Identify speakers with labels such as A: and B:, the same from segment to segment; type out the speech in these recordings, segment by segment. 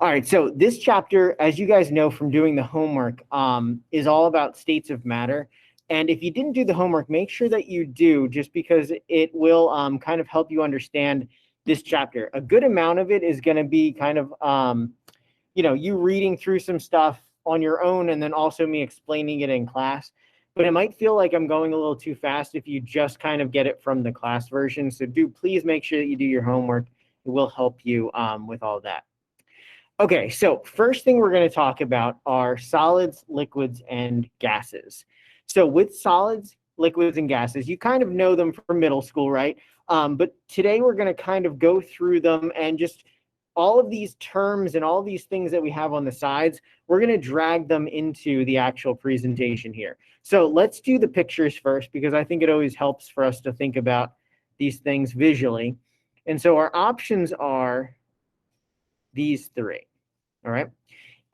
A: All right, so this chapter, as you guys know from doing the homework, is all about states of matter. And if you didn't do the homework, make sure that you do, just because it will kind of help you understand this chapter. A good amount of it is going to be kind of, you reading through some stuff on your own, and then also me explaining it in class. But it might feel like I'm going a little too fast if you just kind of get it from the class version. So please make sure that you do your homework. It will help you with all that. Okay, so first thing we're going to talk about are solids, liquids, and gases. So with solids, liquids, and gases, you kind of know them from middle school, right? But today we're going to kind of go through them, and just all of these terms and all these things that we have on the sides, we're going to drag them into the actual presentation here. So let's do the pictures first, because I think it always helps for us to think about these things visually. And so our options are these three, all right?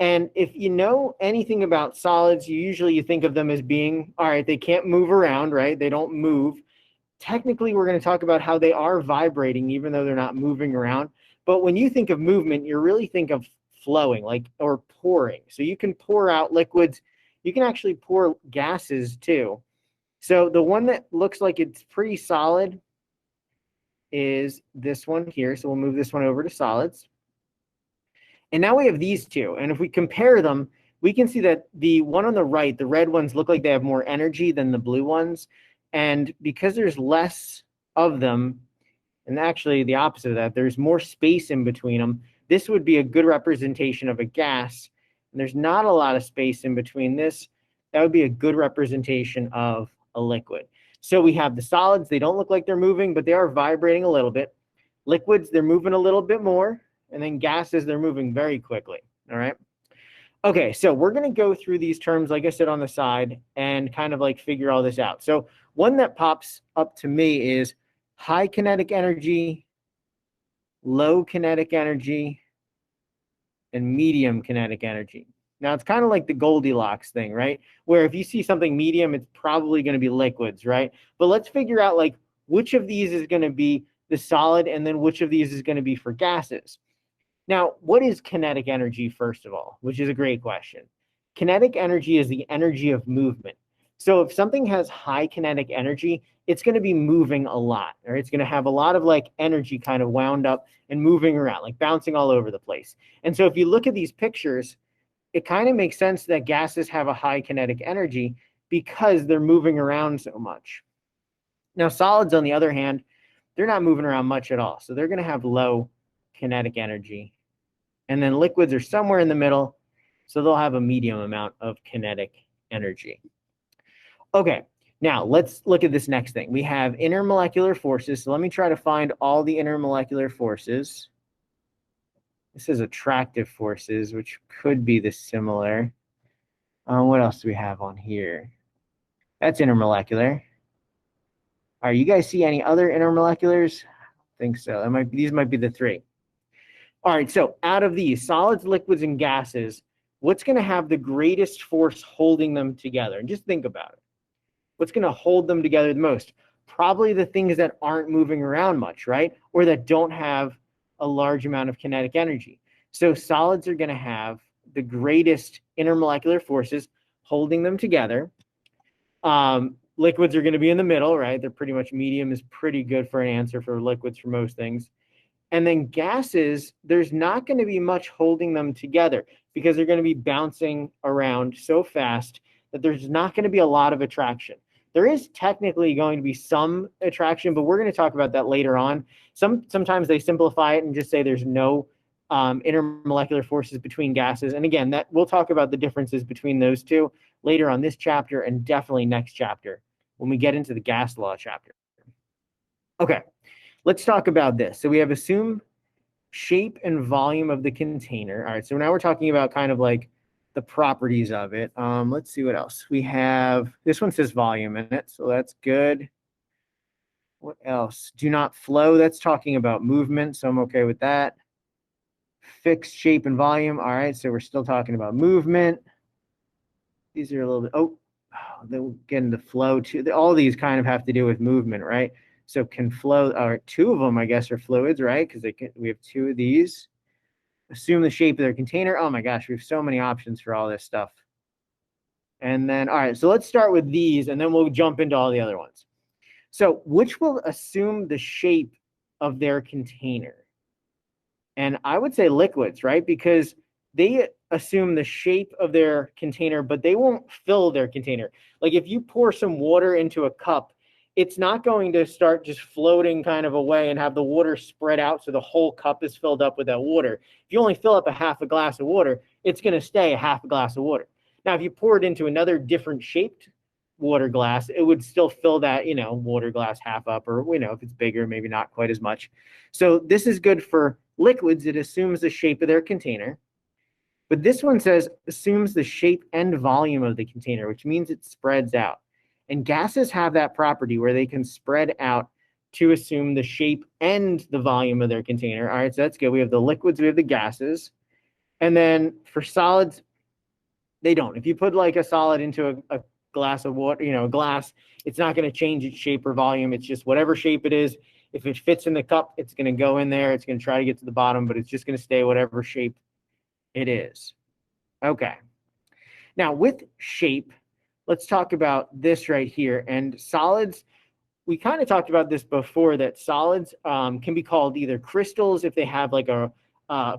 A: And if you know anything about solids, you think of them as being, all right, they can't move around, right? They don't move. Technically, we're going to talk about how they are vibrating, even though they're not moving around. But when you think of movement, you really think of flowing, or pouring. So you can pour out liquids. You can actually pour gases too. So the one that looks like it's pretty solid is this one here. So we'll move this one over to solids. And now we have these two. And if we compare them, we can see that the one on the right, the red ones, look like they have more energy than the blue ones. And because there's less of them, and actually the opposite of that, there's more space in between them, this would be a good representation of a gas. And there's not a lot of space in between this. That would be a good representation of a liquid. So we have the solids. They don't look like they're moving, but they are vibrating a little bit. Liquids, they're moving a little bit more. And then gases, they're moving very quickly, all right? Okay, so we're going to go through these terms, like I said, on the side, and kind of like figure all this out. So one that pops up to me is high kinetic energy, low kinetic energy, and medium kinetic energy. Now, it's kind of like the Goldilocks thing, right? Where if you see something medium, it's probably going to be liquids, right? But let's figure out like which of these is going to be the solid, and then which of these is going to be for gases. Now, what is kinetic energy, first of all, which is a great question. Kinetic energy is the energy of movement. So if something has high kinetic energy, it's going to be moving a lot, or it's going to have a lot of like energy kind of wound up and moving around, like bouncing all over the place. And so if you look at these pictures, it kind of makes sense that gases have a high kinetic energy because they're moving around so much. Now, solids, on the other hand, they're not moving around much at all. So they're going to have low kinetic energy. And then liquids are somewhere in the middle, so they'll have a medium amount of kinetic energy. Okay, now let's look at this next thing. We have intermolecular forces. So let me try to find all the intermolecular forces. This is attractive forces, which could be the similar. What else do we have on here? That's intermolecular. All right, you guys see any other intermoleculars? I think so. These might be the three. All right, so out of these solids, liquids, and gases, what's going to have the greatest force holding them together? And just think about it. What's going to hold them together the most? Probably the things that aren't moving around much, right? Or that don't have a large amount of kinetic energy. So solids are going to have the greatest intermolecular forces holding them together. Liquids are going to be in the middle, right? They're pretty much medium is pretty good for an answer for liquids for most things. And then gases, there's not going to be much holding them together because they're going to be bouncing around so fast that there's not going to be a lot of attraction. There is technically going to be some attraction, but we're going to talk about that later on. Sometimes they simplify it and just say there's no intermolecular forces between gases. And again, that we'll talk about the differences between those two later on this chapter, and definitely next chapter when we get into the gas law chapter. Okay. Let's talk about this. So we have assume shape and volume of the container. All right, so now we're talking about kind of like the properties of it. Let's see what else. We have, this one says volume in it, so that's good. What else? Do not flow, that's talking about movement, so I'm okay with that. Fixed shape and volume. All right, so we're still talking about movement. These are a little bit, they'll get into flow too. All these kind of have to do with movement, right? So can flow, or two of them, I guess, are fluids, right? Because we have two of these. assume the shape of their container. Oh my gosh, we have so many options for all this stuff. And then, all right, so let's start with these, and then we'll jump into all the other ones. So which will assume the shape of their container? And I would say liquids, right? Because they assume the shape of their container, but they won't fill their container. Like if you pour some water into a cup, it's not going to start just floating kind of away and have the water spread out so the whole cup is filled up with that water. If you only fill up a half a glass of water, it's going to stay a half a glass of water. Now, if you pour it into another different shaped water glass, it would still fill that, water glass half up, or, if it's bigger, maybe not quite as much. So this is good for liquids. It assumes the shape of their container. But this one says assumes the shape and volume of the container, which means it spreads out. And gases have that property where they can spread out to assume the shape and the volume of their container. All right, so that's good. We have the liquids, we have the gases. And then for solids, they don't. If you put like a solid into a glass of water, a glass, it's not going to change its shape or volume. It's just whatever shape it is. If it fits in the cup, it's going to go in there. It's going to try to get to the bottom, but it's just going to stay whatever shape it is. Okay. Now with shape, let's talk about this right here. And solids, we kind of talked about this before, that solids can be called either crystals if they have like a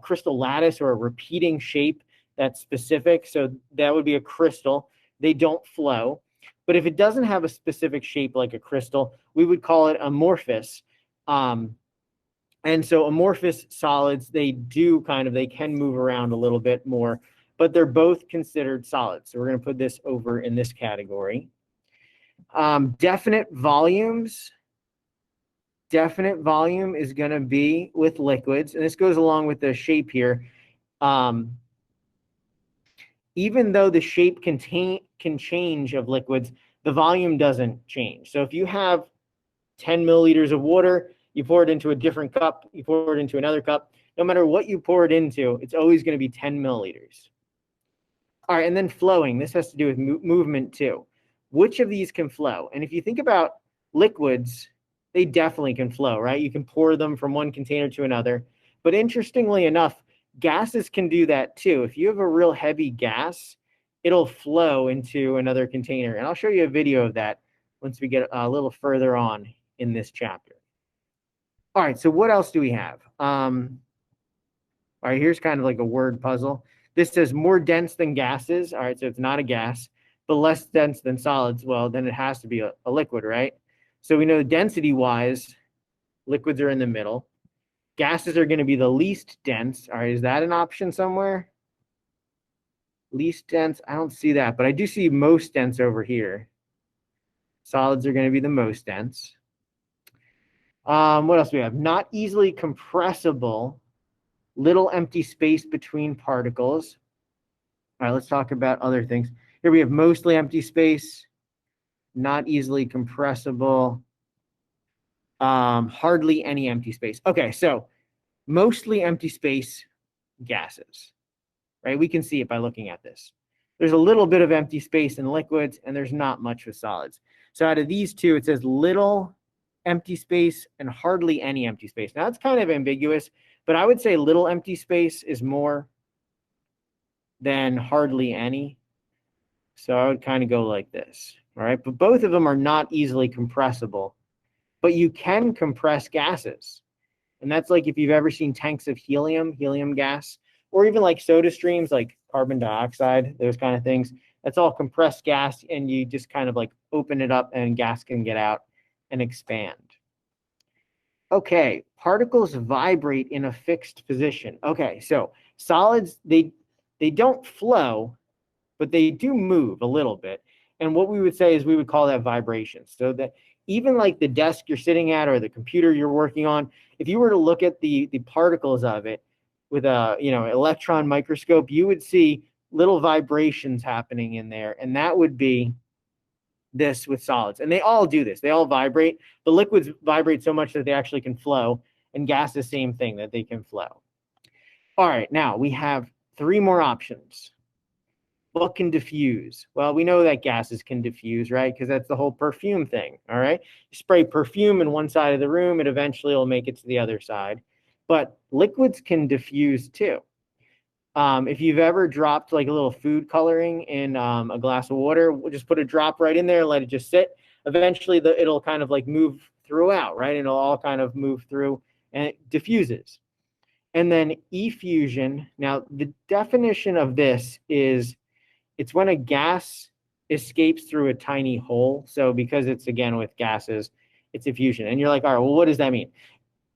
A: crystal lattice or a repeating shape that's specific. So that would be a crystal. They don't flow. But if it doesn't have a specific shape like a crystal, we would call it amorphous. And so amorphous solids, they can move around a little bit more, but they're both considered solids. So we're going to put this over in this category. Definite volumes. Definite volume is going to be with liquids. And this goes along with the shape here. Even though the shape can change of liquids, the volume doesn't change. So if you have 10 milliliters of water, you pour it into a different cup, you pour it into another cup, no matter what you pour it into, it's always going to be 10 milliliters. All right, and then flowing. This has to do with movement too. Which of these can flow? And if you think about liquids, they definitely can flow, right? You can pour them from one container to another. But interestingly enough, gases can do that too. If you have a real heavy gas, it'll flow into another container. And I'll show you a video of that once we get a little further on in this chapter. All right, so what else do we have? All right, here's kind of like a word puzzle. This says more dense than gases. All right, so it's not a gas, but less dense than solids. Well, then it has to be a liquid, right? So we know density-wise, liquids are in the middle. Gases are going to be the least dense. All right, is that an option somewhere? Least dense, I don't see that, but I do see most dense over here. Solids are going to be the most dense. What else do we have? Not easily compressible, little empty space between particles. All right, let's talk about other things. Here we have mostly empty space, not easily compressible, hardly any empty space. Okay, so mostly empty space gases, right? We can see it by looking at this. There's a little bit of empty space in liquids, and there's not much with solids. So out of these two, it says little empty space and hardly any empty space. Now, it's kind of ambiguous, but I would say little empty space is more than hardly any. So I would kind of go like this, all right? But both of them are not easily compressible, but you can compress gases. And that's like if you've ever seen tanks of helium gas, or even like soda streams, like carbon dioxide, those kind of things. That's all compressed gas, and you just kind of like open it up and gas can get out and expand. Okay, particles vibrate in a fixed position. Okay, so solids, they don't flow, but they do move a little bit. And what we would say is we would call that vibration. So that even like the desk you're sitting at or the computer you're working on, if you were to look at the particles of it with a electron microscope, you would see little vibrations happening in there. And that would be this with solids. And they all do this. They all vibrate. The liquids vibrate so much that they actually can flow. And gas, the same thing, that they can flow. All right, now we have 3 more options. What can diffuse? Well, we know that gases can diffuse, right? Because that's the whole perfume thing, all right? You spray perfume in one side of the room, it eventually will make it to the other side. But liquids can diffuse too. If you've ever dropped like a little food coloring in a glass of water, we'll just put a drop right in there, let it just sit. Eventually, it'll kind of like move throughout, right? And it'll all kind of move through and it diffuses. And then effusion. Now, the definition of this is it's when a gas escapes through a tiny hole. So because it's again with gases, it's effusion. And you're like, all right, well, what does that mean?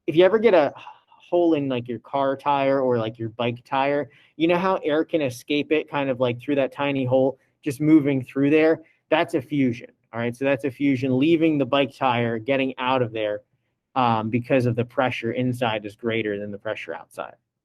A: If you ever get a hole in like your car tire or like your bike tire, you know how air can escape it kind of like through that tiny hole, just moving through there? That's effusion. All right. So that's effusion leaving the bike tire, getting out of there because of the pressure inside is greater than the pressure outside.